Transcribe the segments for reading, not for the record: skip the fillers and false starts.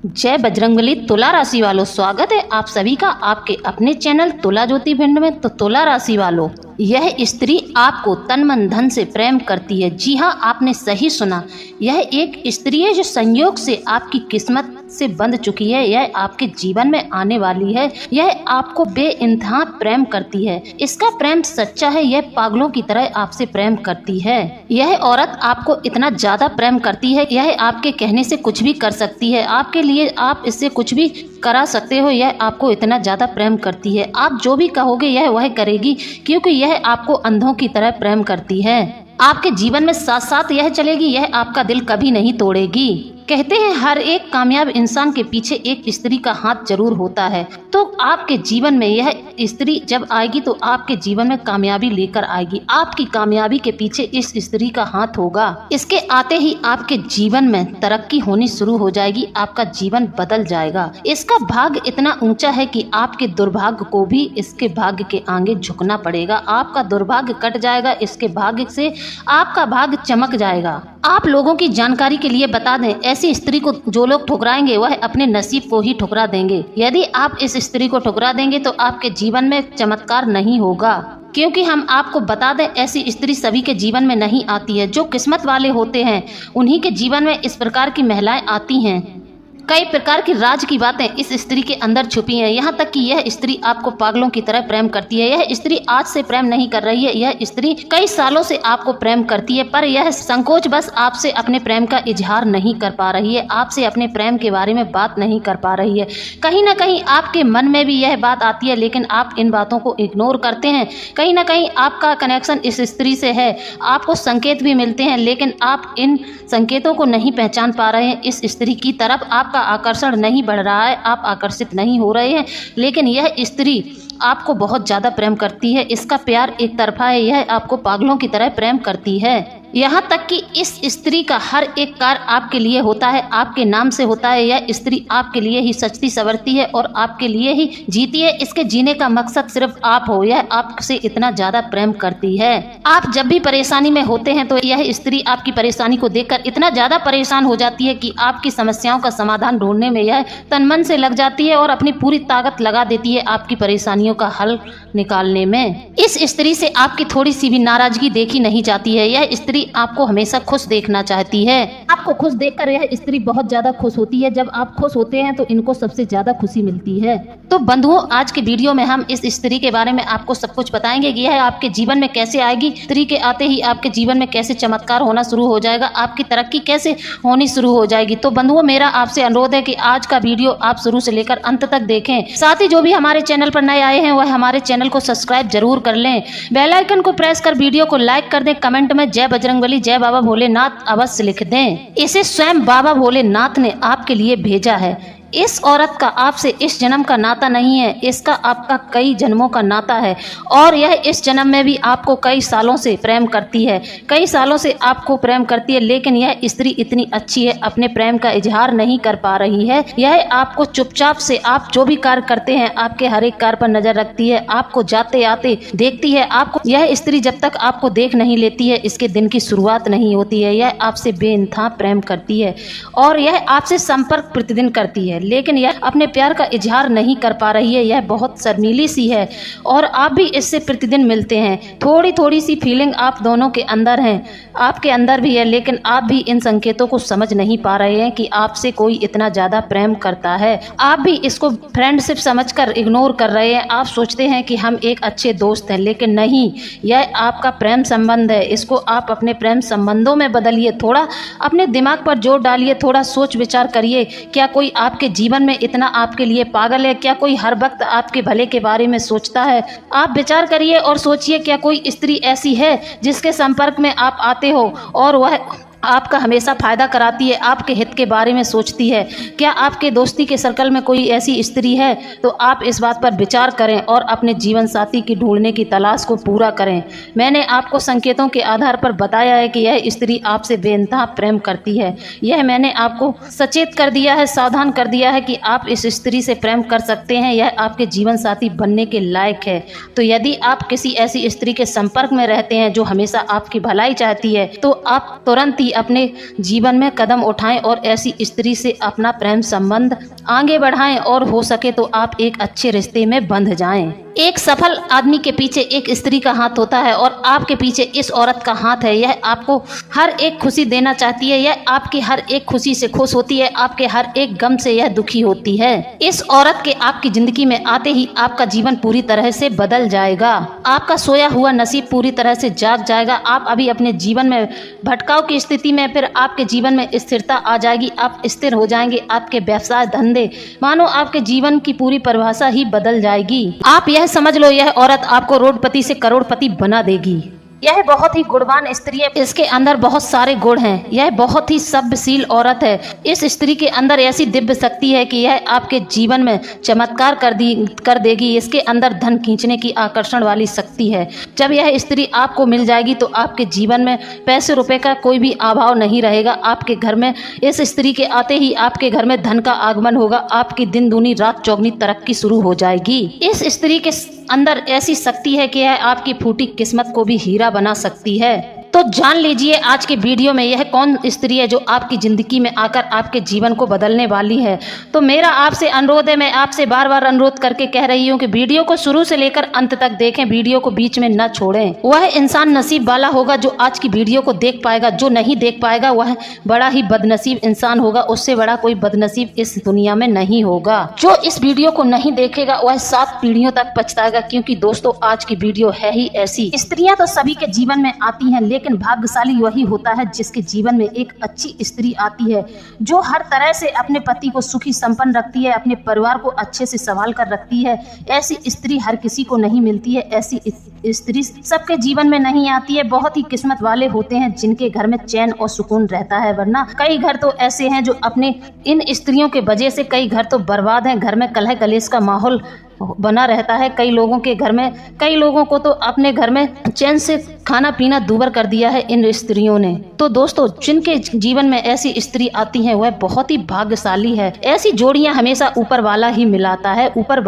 जय बजरंगबली। तुला राशि वालों, स्वागत है आप सभी का आपके अपने चैनल तुला ज्योति भिंड में। तो तुला राशि वालों, यह स्त्री आपको तन मन धन से प्रेम करती है। जी हाँ, आपने सही सुना। यह एक स्त्री है जो संयोग से आपकी किस्मत से बंध चुकी है। यह आपके जीवन में आने वाली है। यह आपको बेइंतहा प्रेम करती है। इसका प्रेम सच्चा है। यह पागलों की तरह आपसे प्रेम करती है। यह औरत आपको इतना ज्यादा प्रेम करती है, यह आपके कहने से कुछ भी कर सकती है। आपके लिए आप इससे कुछ भी करा सकते हो। यह आपको इतना ज्यादा प्रेम करती है, आप जो भी कहोगे यह वह करेगी, क्योंकि यह आपको अंधों की तरह प्रेम करती है। आपके जीवन में साथ साथ यह चलेगी। यह आपका दिल कभी नहीं तोड़ेगी। कहते हैं हर एक कामयाब इंसान के पीछे एक स्त्री का हाथ जरूर होता है। तो आपके जीवन में यह स्त्री जब आएगी तो आपके जीवन में कामयाबी लेकर आएगी। आपकी कामयाबी के पीछे इस स्त्री का हाथ होगा। इसके आते ही आपके जीवन में तरक्की होनी शुरू हो जाएगी। आपका जीवन बदल जाएगा। इसका भाग्य इतना ऊंचा है कि आपके दुर्भाग्य को भी इसके भाग्य के आगे झुकना पड़ेगा। आपका दुर्भाग्य कट जाएगा, इसके भाग्य से आपका भाग्य चमक जाएगा। आप लोगों की जानकारी के लिए बता दें, ऐसी स्त्री को जो लोग ठुकराएंगे वह अपने नसीब को ही ठुकरा देंगे। यदि आप इस स्त्री को ठुकरा देंगे तो आपके जीवन में चमत्कार नहीं होगा, क्योंकि हम आपको बता दें ऐसी स्त्री सभी के जीवन में नहीं आती है। जो किस्मत वाले होते हैं उन्हीं के जीवन में इस प्रकार की महिलाएं आती हैं। कई प्रकार की राज की बातें इस स्त्री के अंदर छुपी हैं। यहाँ तक कि यह स्त्री आपको पागलों की तरह प्रेम करती है। यह स्त्री आज से प्रेम नहीं कर रही है, यह स्त्री कई सालों से आपको प्रेम करती है, पर यह संकोच बस आपसे अपने प्रेम का इजहार नहीं कर पा रही है। आपसे अपने प्रेम के बारे में बात नहीं कर पा रही है। कहीं ना कहीं आपके मन में भी यह बात आती है, लेकिन आप इन बातों को इग्नोर करते हैं। कहीं ना कहीं आपका कनेक्शन इस स्त्री से है। आपको संकेत भी मिलते हैं, लेकिन आप इन संकेतों को नहीं पहचान पा रहे हैं। इस स्त्री की तरफ आपका आकर्षण नहीं बढ़ रहा है, आप आकर्षित नहीं हो रहे हैं, लेकिन यह स्त्री आपको बहुत ज्यादा प्रेम करती है। इसका प्यार एक तरफा है। यह आपको पागलों की तरह प्रेम करती है। यहाँ तक कि इस स्त्री का हर एक कार्य आपके लिए होता है, आपके नाम से होता है। यह स्त्री आपके लिए ही सचती सवरती है और आपके लिए ही जीती है। इसके जीने का मकसद सिर्फ आप हो। यह आपसे इतना ज्यादा प्रेम करती है। आप जब भी परेशानी में होते हैं तो यह स्त्री आपकी परेशानी को देखकर इतना ज्यादा परेशान हो जाती है कि आपकी समस्याओं का समाधान ढूंढने में यह तन मन से लग जाती है और अपनी पूरी ताकत लगा देती है आपकी परेशानियों का हल निकालने में। इस स्त्री से आपकी थोड़ी सी भी नाराजगी देखी नहीं जाती है। यह स्त्री आपको हमेशा खुश देखना चाहती है। आपको खुश देखकर यह स्त्री बहुत ज्यादा खुश होती है। जब आप खुश होते हैं तो इनको सबसे ज्यादा खुशी मिलती है। तो बंधुओं, आज के वीडियो में हम इस स्त्री के बारे में आपको सब कुछ बताएंगे कि यह आपके जीवन में कैसे आएगी। स्त्री के आते ही आपके जीवन में कैसे चमत्कार होना शुरू हो जाएगा, आपकी तरक्की कैसे होनी शुरू हो जाएगी। तो बंधुओं, मेरा आपसे अनुरोध है कि आज का वीडियो आप शुरू से लेकर अंत तक देखें। साथ ही जो भी हमारे चैनल पर नए आए हैं वह हमारे चैनल को सब्सक्राइब जरूर कर लें। बेल आइकन को प्रेस कर वीडियो को लाइक कर दें। कमेंट में जय बजरंगबली, जय बाबा भोलेनाथ अवश्य लिख दें। इसे स्वयं बाबा भोलेनाथ ने आपके लिए भेजा है। इस औरत का आपसे इस जन्म का नाता नहीं है, इसका आपका कई जन्मों का नाता है। और यह इस जन्म में भी आपको कई सालों से प्रेम करती है, कई सालों से आपको प्रेम करती है। लेकिन यह स्त्री इतनी अच्छी है, अपने प्रेम का इजहार नहीं कर पा रही है। यह आपको चुपचाप से, आप जो भी कार्य करते हैं आपके हर एक कार्य पर नजर रखती है, आपको जाते आते देखती है। आपको यह स्त्री जब तक आपको देख नहीं लेती है इसके दिन की शुरुआत नहीं होती है। यह आपसे बेइंतहा प्रेम करती है और यह आपसे संपर्क प्रतिदिन करती है, लेकिन यह अपने प्यार का इजहार नहीं कर पा रही है। यह बहुत शर्मीली सी है और आप भी इससे प्रतिदिन मिलते हैं। थोड़ी थोड़ी सी फीलिंग आप दोनों के अंदर है, आपके अंदर भी है, लेकिन आप भी इन संकेतों को समझ नहीं पा रहे हैं कि आपसे कोई इतना ज्यादा प्रेम करता है। आप भी इसको फ्रेंडशिप समझकर इग्नोर कर रहे हैं। आप सोचते हैं कि हम एक अच्छे दोस्त हैं, लेकिन नहीं, यह आपका प्रेम संबंध है। इसको आप अपने प्रेम संबंधों में बदलिए। थोड़ा अपने दिमाग पर जोर डालिए, थोड़ा सोच विचार करिए। क्या कोई आपके जीवन में इतना आपके लिए पागल है? क्या कोई हर वक्त आपके भले के बारे में सोचता है? आप विचार करिए और सोचिए, क्या कोई स्त्री ऐसी है जिसके संपर्क में आप आते हो और वह आपका हमेशा फायदा कराती है, आपके हित के बारे में सोचती है? क्या आपके दोस्ती के सर्कल में कोई ऐसी स्त्री है? तो आप इस बात पर विचार करें और अपने जीवन साथी की ढूंढने की तलाश को पूरा करें। मैंने आपको संकेतों के आधार पर बताया है कि यह स्त्री आपसे बेइंतहा प्रेम करती है। यह मैंने आपको सचेत कर दिया है, सावधान कर दिया है कि आप इस स्त्री से प्रेम कर सकते हैं। यह आपके जीवन साथी बनने के लायक है। तो यदि आप किसी ऐसी स्त्री के संपर्क में रहते हैं जो हमेशा आपकी भलाई चाहती है, तो आप तुरंत ही अपने जीवन में कदम उठाएं और ऐसी स्त्री से अपना प्रेम संबंध आगे बढ़ाएं और हो सके तो आप एक अच्छे रिश्ते में बंध जाएं। एक सफल आदमी के पीछे एक स्त्री का हाथ होता है और आपके पीछे इस औरत का हाथ है। यह आपको हर एक खुशी देना चाहती है, यह आपकी हर एक खुशी से खुश होती है, आपके हर एक गम से यह दुखी होती है। इस औरत के आपकी जिंदगी में आते ही आपका जीवन पूरी तरह से बदल जाएगा। आपका सोया हुआ नसीब पूरी तरह से जाग जाएगा। आप अभी अपने जीवन में भटकाव की स्थिति में, फिर आपके जीवन में स्थिरता आ जाएगी, आप स्थिर हो जाएंगे। आपके व्यवसाय धंधे मानो आपके जीवन की पूरी परिभाषा ही बदल जाएगी। आप यह समझ लो, यह औरत आपको रोडपति से करोड़पति बना देगी। यह बहुत ही गुणवान स्त्री है, इसके अंदर बहुत सारे गुण हैं। यह बहुत ही सभ्यशील औरत है। इस स्त्री के अंदर ऐसी दिव्य शक्ति है कि यह आपके जीवन में चमत्कार कर देगी। इसके अंदर धन खींचने की आकर्षण वाली शक्ति है। जब यह स्त्री आपको मिल जाएगी तो आपके जीवन में पैसे रुपए का कोई भी अभाव नहीं रहेगा। आपके घर में इस स्त्री के आते ही आपके घर में धन का आगमन होगा। आपकी दिन दूनी रात चौगनी तरक्की शुरू हो जाएगी। इस स्त्री के अंदर ऐसी शक्ति है कि यह आपकी फूटी किस्मत को भी हीरा बना सकती है। तो जान लीजिए आज के वीडियो में यह कौन स्त्री है जो आपकी जिंदगी में आकर आपके जीवन को बदलने वाली है। तो मेरा आपसे अनुरोध है, मैं आपसे बार बार अनुरोध करके कह रही हूँ कि वीडियो को शुरू से लेकर अंत तक देखें, वीडियो को बीच में न छोड़ें। वह इंसान नसीब वाला होगा जो आज की वीडियो को देख पाएगा। जो नहीं देख पाएगा वह बड़ा ही बदनसीब इंसान होगा। उससे बड़ा कोई बदनसीब इस दुनिया में नहीं होगा। जो इस वीडियो को नहीं देखेगा वह 7 पीढ़ियों तक पछताएगा, क्योंकि दोस्तों आज की वीडियो है ही ऐसी। स्त्रियां तो सभी के जीवन में आती हैं, लेकिन भाग्यशाली वही होता है जिसके जीवन में एक अच्छी स्त्री आती है जो हर तरह से अपने पति को सुखी संपन्न रखती है, अपने परिवार को अच्छे से संभाल कर रखती है। ऐसी स्त्री हर किसी को नहीं मिलती है। ऐसी स्त्री सबके जीवन में नहीं आती है। बहुत ही किस्मत वाले होते हैं जिनके घर में चैन और सुकून रहता है, वरना कई घर तो ऐसे हैं जो अपने इन स्त्रियों के वजह से कई घर तो बर्बाद हैं। घर में कलह कलेश का माहौल बना रहता है। कई लोगों के घर में, कई लोगों को तो अपने घर में चैन से खाना पीना दूभर कर दिया है इन स्त्रियों ने। तो दोस्तों जिनके जीवन में ऐसी स्त्री आती हैं वह बहुत ही भाग्यशाली है। ऐसी जोड़ियां हमेशा ऊपर वाला ही मिलाता है। ऊपर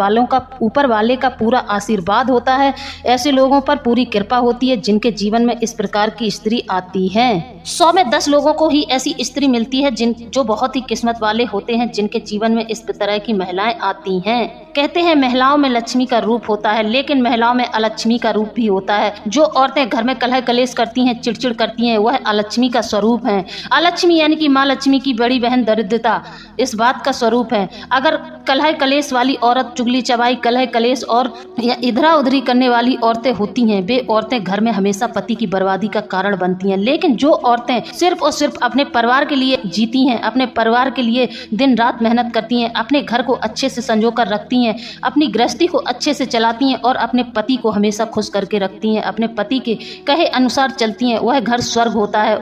वाले का पूरा आशीर्वाद होता है। ऐसे लोगों पर पूरी कृपा होती है जिनके जीवन में इस प्रकार की स्त्री आती है। 100 में 10 लोगों को ही ऐसी स्त्री मिलती है जो बहुत ही किस्मत वाले होते हैं, जिनके जीवन में इस तरह की महिलाएं आती हैं। कहते हैं महिलाओं में लक्ष्मी का रूप होता है, लेकिन महिलाओं में अलक्ष्मी का रूप भी होता है। जो औरतें घर में कलह कलेश करती हैं, चिड़चिड़ करती हैं, वह अलक्ष्मी का स्वरूप है। अलक्ष्मी यानी कि माँ लक्ष्मी की बड़ी बहन दरिद्रता इस बात का स्वरूप है। अगर कलह कलेश वाली औरत, चुगली चबाई, कलह कलेश और इधरा उधरी करने वाली औरतें होती हैं, वे औरतें घर में हमेशा पति की बर्बादी का कारण बनती हैं। लेकिन जो औरतें सिर्फ और सिर्फ अपने परिवार के लिए जीती हैं, अपने परिवार के लिए दिन रात मेहनत करती हैं, अपने घर को अच्छे से संजो कर रखती हैं, अपनी गृहस्थी को अच्छे से चलाती हैं और अपने पति को हमेशा खुश करके रखती हैं, अपने पति के कहे अनुसार चलती हैं, वह घर स्वर्ग होता है।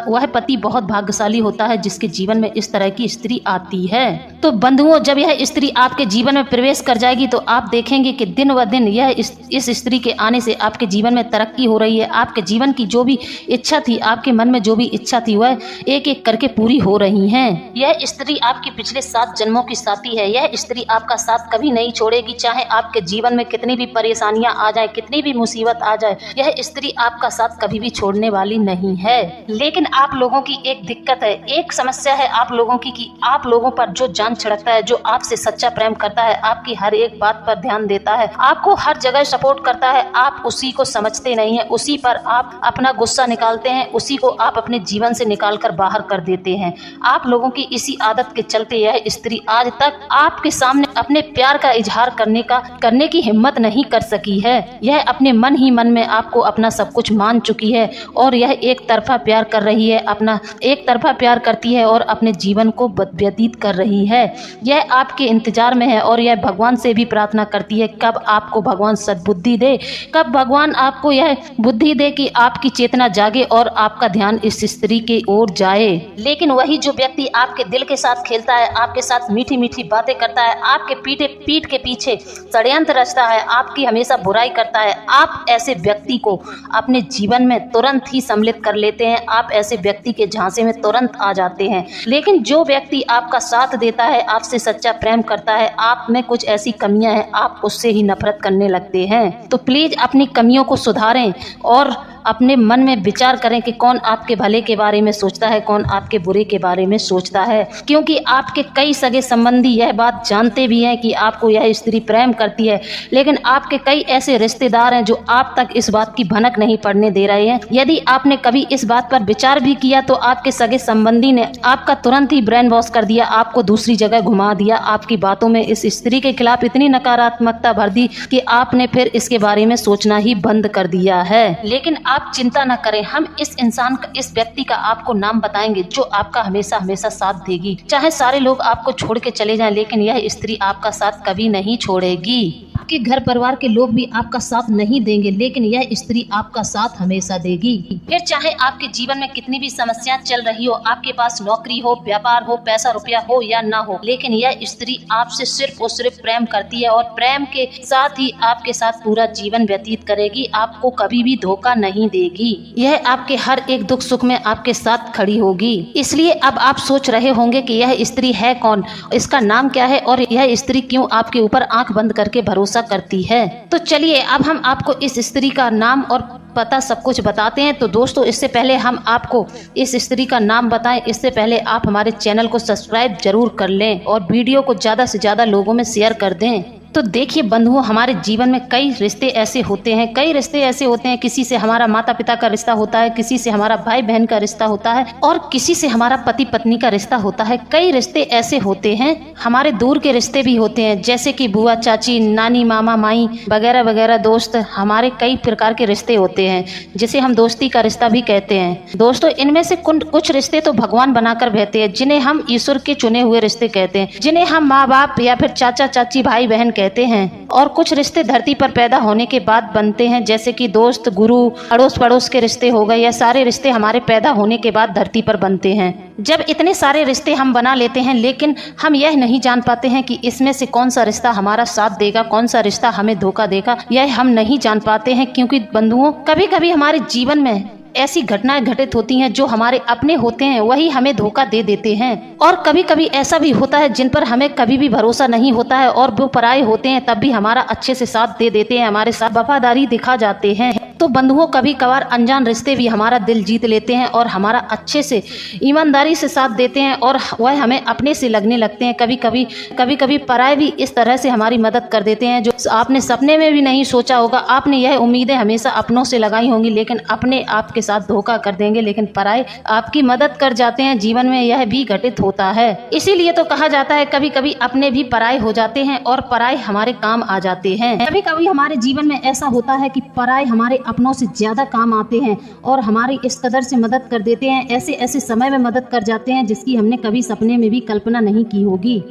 वह पति बहुत भाग्यशाली होता है जिसके जीवन में इस तरह की स्त्री आती है। तो बंधुओं, जब यह स्त्री आपके जीवन में प्रवेश कर जाएगी तो आप देखेंगे कि दिन व दिन यह इस स्त्री के आने से आपके जीवन में तरक्की हो रही है। आपके जीवन की जो भी इच्छा थी, आपके मन में जो भी इच्छा थी, वह एक एक करके पूरी हो रही है। यह स्त्री आपकी पिछले 7 जन्मों की साथी है। यह स्त्री आपका साथ कभी नहीं छोड़ेगी, चाहे आपके जीवन में कितनी भी परेशानियां आ जाए, कितनी भी मुसीबत आ जाए, यह स्त्री आपका साथ कभी भी छोड़ने वाली नहीं है। लेकिन आप लोगों की एक दिक्कत है, एक समस्या है आप लोगों की कि आप लोगों पर जो जान छिड़कता है, जो आपसे सच्चा प्रेम करता है, आपकी हर एक बात पर ध्यान देता है, आपको हर जगह सपोर्ट करता है, आप उसी को समझते नहीं है, उसी पर आप अपना गुस्सा निकालते हैं, उसी को आप अपने जीवन से निकाल कर बाहर कर देते हैं। आप लोगों की इसी आदत के चलते यह स्त्री आज तक आपके सामने अपने प्यार का इजहार करने की हिम्मत नहीं कर सकी है। यह अपने मन ही मन में आपको अपना सब कुछ मान चुकी है और यह एक तरफा प्यार कर रही है, अपना एक तरफा प्यार करती है और अपने जीवन को व्यतीत कर रही है। यह आपके इंतजार में है और यह भगवान से भी प्रार्थना करती है कब आपको भगवान सद्बुद्धि दे, कब भगवान आपको यह बुद्धि दे कि आपकी चेतना जागे और आपका ध्यान इस स्त्री की ओर जाए। लेकिन वही जो व्यक्ति आपके दिल के साथ खेलता है, आपके साथ मीठी मीठी बातें करता है, आपके पीठ के पीछे षड्यंत्र रचता है, आपकी हमेशा बुराई करता है, आप ऐसे व्यक्ति को अपने जीवन में तुरंत ही सम्मिलित कर लेते हैं। आप ऐसे व्यक्ति के झांसे में तुरंत आ जाते हैं। लेकिन जो व्यक्ति आपका साथ देता है, आपसे सच्चा प्रेम करता है, आप में कुछ ऐसी कमियां हैं, आप उससे ही नफरत करने लगते हैं। तो प्लीज अपनी कमियों को सुधारें और अपने मन में विचार करें कि कौन आपके भले के बारे में सोचता है, कौन आपके बुरे के बारे में सोचता है, क्योंकि आपके कई सगे संबंधी यह बात जानते भी हैं कि आपको यह स्त्री प्रेम करती है, लेकिन आपके कई ऐसे रिश्तेदार हैं जो आप तक इस बात की भनक नहीं पड़ने दे रहे हैं। यदि आपने कभी इस बात पर विचार भी किया तो आपके सगे संबंधी ने आपका तुरंत ही ब्रेन वॉश कर दिया, आपको दूसरी जगह घुमा दिया, आपकी बातों में इस स्त्री के खिलाफ इतनी नकारात्मकता भर दी कि आपने फिर इसके बारे में सोचना ही बंद कर दिया है। लेकिन आप चिंता न करें, हम इस इंसान का, इस व्यक्ति का आपको नाम बताएंगे जो आपका हमेशा हमेशा साथ देगी। चाहे सारे लोग आपको छोड़ के चले जाएं, लेकिन यह स्त्री आपका साथ कभी नहीं छोड़ेगी। आपके घर परिवार के लोग भी आपका साथ नहीं देंगे, लेकिन यह स्त्री आपका साथ हमेशा देगी। फिर चाहे आपके जीवन में कितनी भी समस्याएं चल रही हो, आपके पास नौकरी हो, व्यापार हो, पैसा रुपया हो या ना हो, लेकिन यह स्त्री आपसे सिर्फ और सिर्फ प्रेम करती है और प्रेम के साथ ही आपके साथ पूरा जीवन व्यतीत करेगी। आपको कभी भी धोखा नहीं देगी। यह आपके हर एक दुख सुख में आपके साथ खड़ी होगी। इसलिए अब आप सोच रहे होंगे कि यह स्त्री है कौन, इसका नाम क्या है और यह स्त्री क्यों आपके ऊपर आंख बंद करके भरोसा करती है। तो चलिए अब हम आपको इस स्त्री का नाम और पता सब कुछ बताते हैं। तो दोस्तों, इससे पहले हम आपको इस स्त्री का नाम बताएं, इससे पहले आप हमारे चैनल को सब्सक्राइब जरूर कर लें और वीडियो को ज्यादा से ज्यादा लोगों में शेयर कर दें। तो देखिए बंधुओं, हमारे जीवन में कई रिश्ते ऐसे होते हैं, किसी से हमारा माता पिता का रिश्ता होता है, किसी से हमारा भाई बहन का रिश्ता होता है और किसी से हमारा पति पत्नी का रिश्ता होता है। कई रिश्ते ऐसे होते हैं, हमारे दूर के रिश्ते भी होते हैं, जैसे कि बुआ चाची, नानी मामा माई वगैरह वगैरह दोस्त, हमारे कई प्रकार के रिश्ते होते हैं जिसे हम दोस्ती का रिश्ता भी कहते हैं। दोस्तों, इनमें से कुछ रिश्ते तो भगवान बनाकर भेजते हैं, जिन्हें हम ईश्वर के चुने हुए रिश्ते कहते हैं, जिन्हें हम माँ बाप या फिर चाचा चाची भाई बहन कहते हैं। और कुछ रिश्ते धरती पर पैदा होने के बाद बनते हैं, जैसे कि दोस्त, गुरु, अड़ोस पड़ोस के रिश्ते हो गए। यह सारे रिश्ते हमारे पैदा होने के बाद धरती पर बनते हैं। जब इतने सारे रिश्ते हम बना लेते हैं, लेकिन हम यह नहीं जान पाते हैं कि इसमें से कौन सा रिश्ता हमारा साथ देगा, कौन सा रिश्ता हमें धोखा देगा, यह हम नहीं जान पाते हैं। क्योंकि बंधुओं, कभी कभी हमारे जीवन में ऐसी घटनाएं घटित होती हैं जो हमारे अपने होते हैं, वही हमें धोखा दे देते हैं। और कभी कभी ऐसा भी होता है जिन पर हमें कभी भी भरोसा नहीं होता है और वो पराये होते हैं, तब भी हमारा अच्छे से साथ दे देते हैं, हमारे साथ वफादारी दिखा जाते हैं। तो बंधुओं, कभी कभार अनजान रिश्ते भी हमारा दिल जीत लेते हैं और हमारा अच्छे से ईमानदारी से साथ देते हैं और वह हमें अपने से लगने लगते हैं। कभी कभी पराये भी इस तरह से हमारी मदद कर देते हैं जो आपने सपने में भी नहीं सोचा होगा। आपने यह उम्मीदें हमेशा अपनों से लगाई होंगी, लेकिन अपने आपके साथ धोखा कर देंगे, लेकिन पराये आपकी मदद कर जाते हैं। जीवन में यह भी घटित होता है। इसीलिए तो कहा जाता है कभी कभी अपने भी पराये हो जाते हैं और पराये हमारे काम आ जाते हैं। कभी कभी हमारे जीवन में ऐसा होता है कि पराये हमारे अपनों से ज्यादा काम आते हैं और हमारी इस कदर से मदद कर देते हैं, ऐसे ऐसे समय में मदद कर जाते हैं जिसकी हमने कभी सपने में भी कल्पना नहीं की होगी।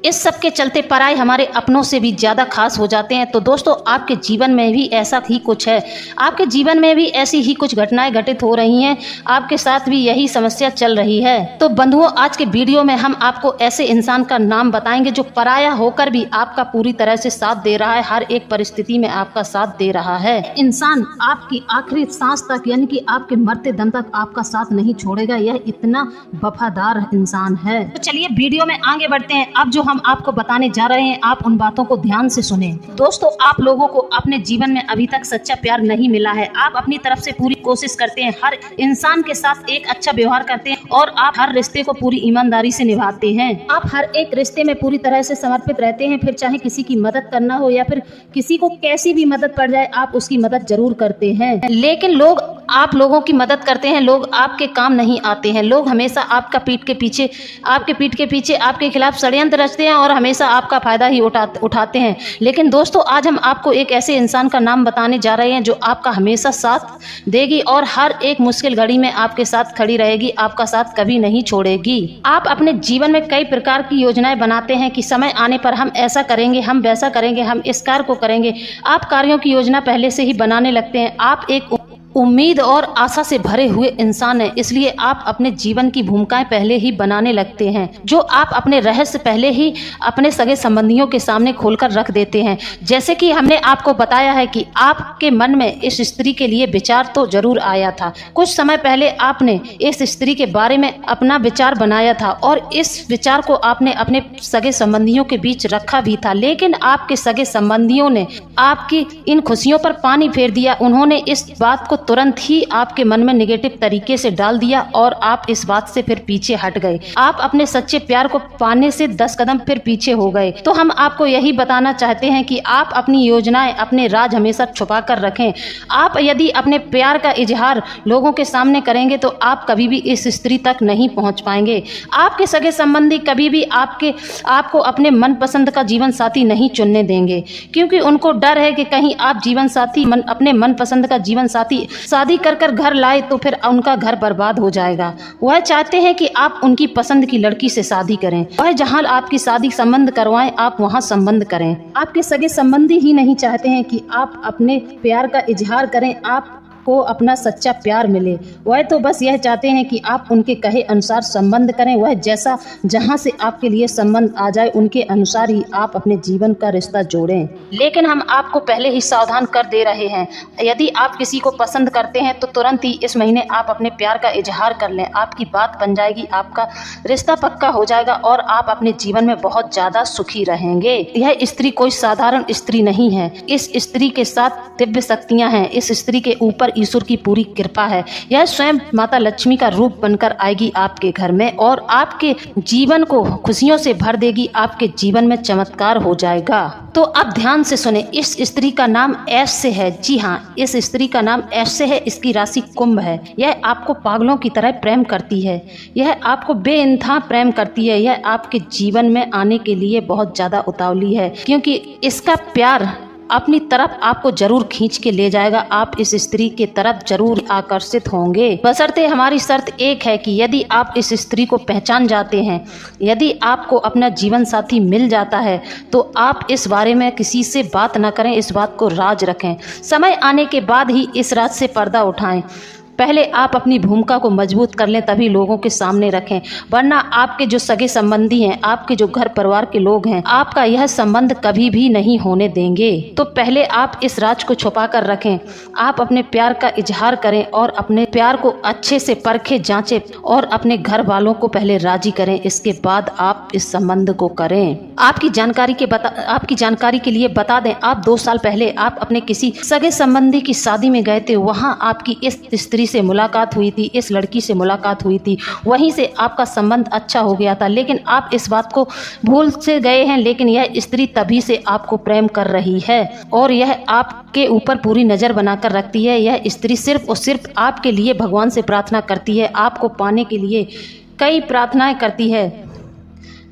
इस सब के चलते पराये हमारे अपनों से भी ज्यादा खास हो जाते हैं। तो दोस्तों, आपके जीवन में भी ऐसा ही कुछ है, आपके जीवन में भी ऐसी ही कुछ घटनाएं घटित हो रही हैं, आपके साथ भी यही समस्या चल रही है। तो बंधुओं, आज के वीडियो में हम आपको ऐसे इंसान का नाम बताएंगे जो पराया होकर भी आपका पूरी तरह से साथ दे रहा है, हर एक परिस्थिति में आपका साथ दे रहा है। इंसान आपकी आखिरी सांस तक, यानी कि आपके मरते दम तक आपका साथ नहीं छोड़ेगा। यह इतना वफादार इंसान है। तो चलिए वीडियो में आगे बढ़ते हैं। अब जो हम आपको बताने जा रहे हैं, आप उन बातों को ध्यान से सुने। दोस्तों, आप लोगों को अपने जीवन में अभी तक सच्चा प्यार नहीं मिला है। आप अपनी तरफ से पूरी कोशिश करते हैं, हर इंसान के साथ एक अच्छा व्यवहार करते हैं और आप हर रिश्ते को पूरी ईमानदारी से निभाते हैं। आप हर एक रिश्ते में पूरी तरह से समर्पित रहते हैं। फिर चाहे किसी की मदद करना हो या फिर किसी को कैसी भी मदद पड़ जाए, आप उसकी मदद जरूर करते हैं। लेकिन लोग आप लोगों की मदद करते हैं, लोग आपके काम नहीं आते हैं। लोग हमेशा आपके पीठ के पीछे आपके खिलाफ षड्यंत्र रचते हैं और हमेशा आपका फायदा ही उठाते हैं। लेकिन दोस्तों, आज हम आपको एक ऐसे इंसान का नाम बताने जा रहे हैं जो आपका हमेशा साथ देगी और हर एक मुश्किल घड़ी में आपके साथ खड़ी रहेगी, आपका साथ कभी नहीं छोड़ेगी। आप अपने जीवन में कई प्रकार की योजनाएं बनाते हैं कि समय आने पर हम ऐसा करेंगे, हम वैसा करेंगे, हम इस कार्य को करेंगे। आप कार्यों की योजना पहले से ही बनाने लगते हैं। आप एक उम्मीद और आशा से भरे हुए इंसान है, इसलिए आप अपने जीवन की भूमिकाएं पहले ही बनाने लगते हैं, जो आप अपने रहस्य पहले ही अपने सगे संबंधियों के सामने खोलकर रख देते हैं। जैसे कि हमने आपको बताया है कि आपके मन में इस स्त्री के लिए विचार तो जरूर आया था। कुछ समय पहले आपने इस स्त्री के बारे में अपना विचार बनाया था और इस विचार को आपने अपने सगे संबंधियों के बीच रखा भी था, लेकिन आपके सगे संबंधियों ने आपकी इन खुशियों पर पानी फेर दिया। उन्होंने इस बात को तुरंत ही आपके मन में नेगेटिव तरीके से डाल दिया और आप इस बात से फिर पीछे हट गए। आप अपने सच्चे प्यार को पाने से 10 कदम फिर पीछे हो गए। तो हम आपको यही बताना चाहते हैं कि आप अपनी योजनाएं, अपने राज हमेशा छुपा कर रखें। आप यदि अपने प्यार का इजहार लोगों के सामने करेंगे तो आप कभी भी इस स्त्री तक नहीं पहुंच पाएंगे। आपके सगे संबंधी कभी भी आपको अपने मनपसंद का जीवन साथी नहीं चुनने देंगे, क्योंकि उनको डर है कि कहीं आप जीवन साथी अपने मनपसंद का जीवन साथी शादी कर घर लाए तो फिर उनका घर बर्बाद हो जाएगा। वह चाहते हैं कि आप उनकी पसंद की लड़की से शादी करें। वह जहां आपकी शादी संबंध करवाएं, आप वहां संबंध करें। आपके सगे संबंधी ही नहीं चाहते हैं कि आप अपने प्यार का इजहार करें, आपको अपना सच्चा प्यार मिले। वह तो बस यह चाहते हैं कि आप उनके कहे अनुसार संबंध करें। वह जैसा जहां से आपके लिए संबंध आ जाए उनके अनुसार ही आप अपने जीवन का रिश्ता जोड़ें। लेकिन हम आपको पहले ही सावधान कर दे रहे हैं, यदि आप किसी को पसंद करते हैं तो तुरंत ही इस महीने आप अपने प्यार का इजहार कर लें। आपकी बात बन जाएगी, आपका रिश्ता पक्का हो जाएगा और आप अपने जीवन में बहुत ज्यादा सुखी रहेंगे। यह स्त्री कोई साधारण स्त्री नहीं है। इस स्त्री के साथ दिव्य शक्तियां हैं। इस स्त्री के ऊपर ईश्वर की पूरी कृपा है। यह स्वयं माता लक्ष्मी का रूप बनकर आएगी आपके घर में और आपके जीवन को खुशियों से भर देगी। आपके जीवन में चमत्कार हो जाएगा। तो अब ध्यान से सुने, इस स्त्री का नाम ऐश से है। जी हाँ, इस स्त्री का नाम ऐश से है। इसकी राशि कुंभ है। यह आपको पागलों की तरह प्रेम करती है। यह आपको बेइंतहा प्रेम करती है। यह आपके जीवन में आने के लिए बहुत ज्यादा उतावली है, क्योंकि इसका प्यार अपनी तरफ आपको जरूर खींच के ले जाएगा। आप इस स्त्री के तरफ जरूर आकर्षित होंगे। बशर्ते हमारी शर्त एक है कि यदि आप इस स्त्री को पहचान जाते हैं, यदि आपको अपना जीवन साथी मिल जाता है, तो आप इस बारे में किसी से बात ना करें। इस बात को राज रखें। समय आने के बाद ही इस राज से पर्दा उठाएं। पहले आप अपनी भूमिका को मजबूत कर लें, तभी लोगों के सामने रखें, वरना आपके जो सगे संबंधी हैं, आपके जो घर परिवार के लोग हैं, आपका यह संबंध कभी भी नहीं होने देंगे। तो पहले आप इस राज को छुपा कर रखें। आप अपने प्यार का इजहार करें और अपने प्यार को अच्छे से परखे जांचें और अपने घर वालों को पहले राजी करें। इसके बाद आप इस संबंध को करें। आपकी जानकारी के लिए बता दें, आप 2 साल पहले आप अपने किसी सगे संबंधी की शादी में गए थे। वहाँ आपकी इस स्त्री से मुलाकात हुई थी, इस लड़की से मुलाकात हुई थी। वहीं से आपका संबंध अच्छा हो गया था, लेकिन आप इस बात को भूल से गए हैं। लेकिन यह स्त्री तभी से आपको प्रेम कर रही है और यह आपके ऊपर पूरी नज़र बनाकर रखती है। यह स्त्री सिर्फ और सिर्फ आपके लिए भगवान से प्रार्थना करती है। आपको पाने के लिए कई प्रार्थनाएं करती है,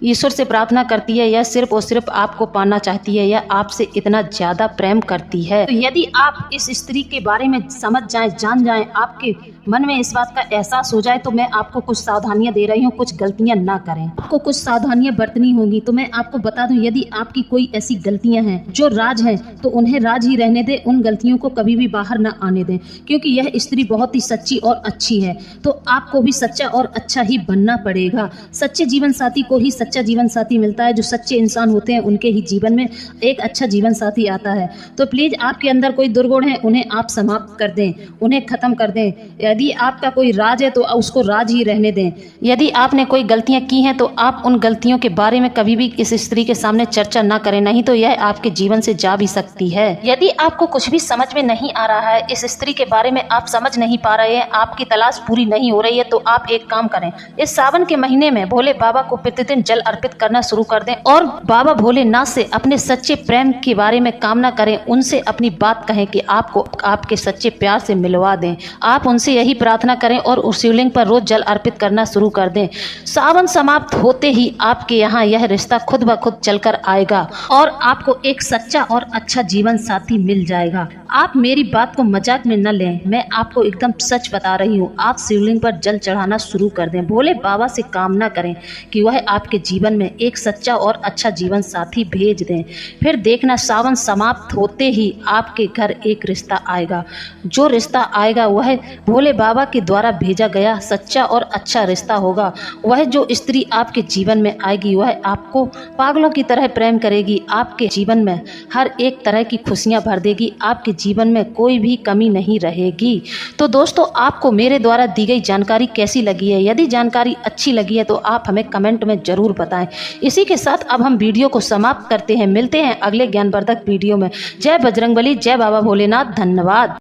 ईश्वर से प्रार्थना करती है। यह सिर्फ और सिर्फ आपको पाना चाहती है। यह आपसे इतना ज़्यादा प्रेम करती है। तो यदि आप इस स्त्री के बारे में समझ जाएं, जान जाएं, आपके मन में इस बात का एहसास हो जाए, तो मैं आपको कुछ सावधानियां दे रही हूँ। कुछ गलतियां ना करें, आपको कुछ सावधानियां बरतनी होंगी। तो मैं आपको बता दूं, यदि आपकी कोई ऐसी गलतियां हैं जो राज हैं, तो उन्हें राज ही रहने दें। उन गलतियों को कभी भी बाहर ना आने दें, क्योंकि यह स्त्री बहुत ही सच्ची और अच्छी है। तो आपको भी सच्चा और अच्छा ही बनना पड़ेगा। सच्चे जीवन साथी को ही सच्चा जीवन साथी मिलता है। जो सच्चे इंसान होते हैं उनके ही जीवन में एक अच्छा जीवन साथी आता है। तो प्लीज आपके अंदर कोई दुर्गुण है, उन्हें आप समाप्त कर दें, उन्हें खत्म कर दें। यदि आपका कोई राज है तो उसको राज ही रहने दें। यदि आपने कोई गलतियां की हैं तो आप उन गलतियों के बारे में कभी भी इस स्त्री के सामने चर्चा ना करें, नहीं तो यह आपके जीवन से जा भी सकती है। यदि आपको कुछ भी समझ में नहीं आ रहा है, इस स्त्री के बारे में आप समझ नहीं पा रहे हैं, आपकी तलाश पूरी नहीं हो रही है, तो आप एक काम करें। इस सावन के महीने में भोले बाबा को प्रतिदिन जल अर्पित करना शुरू कर दें और बाबा भोलेनाथ से अपने सच्चे प्रेम के बारे में कामना करें। उनसे अपनी बात कहें कि आपको आपके सच्चे प्यार से मिलवा दें। आप उनसे यही प्रार्थना करें और उस शिवलिंग पर रोज जल अर्पित करना शुरू कर दें। सावन समाप्त होते ही आपके यहाँ यह रिश्ता खुद ब खुद चलकर आएगा और आपको एक सच्चा और अच्छा जीवन साथी मिल जाएगा। आप मेरी बात को मजाक में न लें, मैं आपको एकदम सच बता रही हूँ। आप शिवलिंग पर जल चढ़ाना शुरू कर दें। भोले बाबा से कामना करें कि वह आपके जीवन में एक सच्चा और अच्छा जीवन साथी भेज दें। फिर देखना, सावन समाप्त होते ही आपके घर एक रिश्ता आएगा। जो रिश्ता आएगा वह भोले बाबा के द्वारा भेजा गया सच्चा और अच्छा रिश्ता होगा। वह जो स्त्री आपके जीवन में आएगी वह आपको पागलों की तरह प्रेम करेगी। आपके जीवन में हर एक तरह की खुशियां भर देगी। आपके जीवन में कोई भी कमी नहीं रहेगी। तो दोस्तों, आपको मेरे द्वारा दी गई जानकारी कैसी लगी है? यदि जानकारी अच्छी लगी है तो आप हमें कमेंट में जरूर बताएं। इसी के साथ अब हम वीडियो को समाप्त करते हैं। मिलते हैं अगले ज्ञानवर्धक वीडियो में। जय बजरंगबली, जय बाबा भोलेनाथ। धन्यवाद।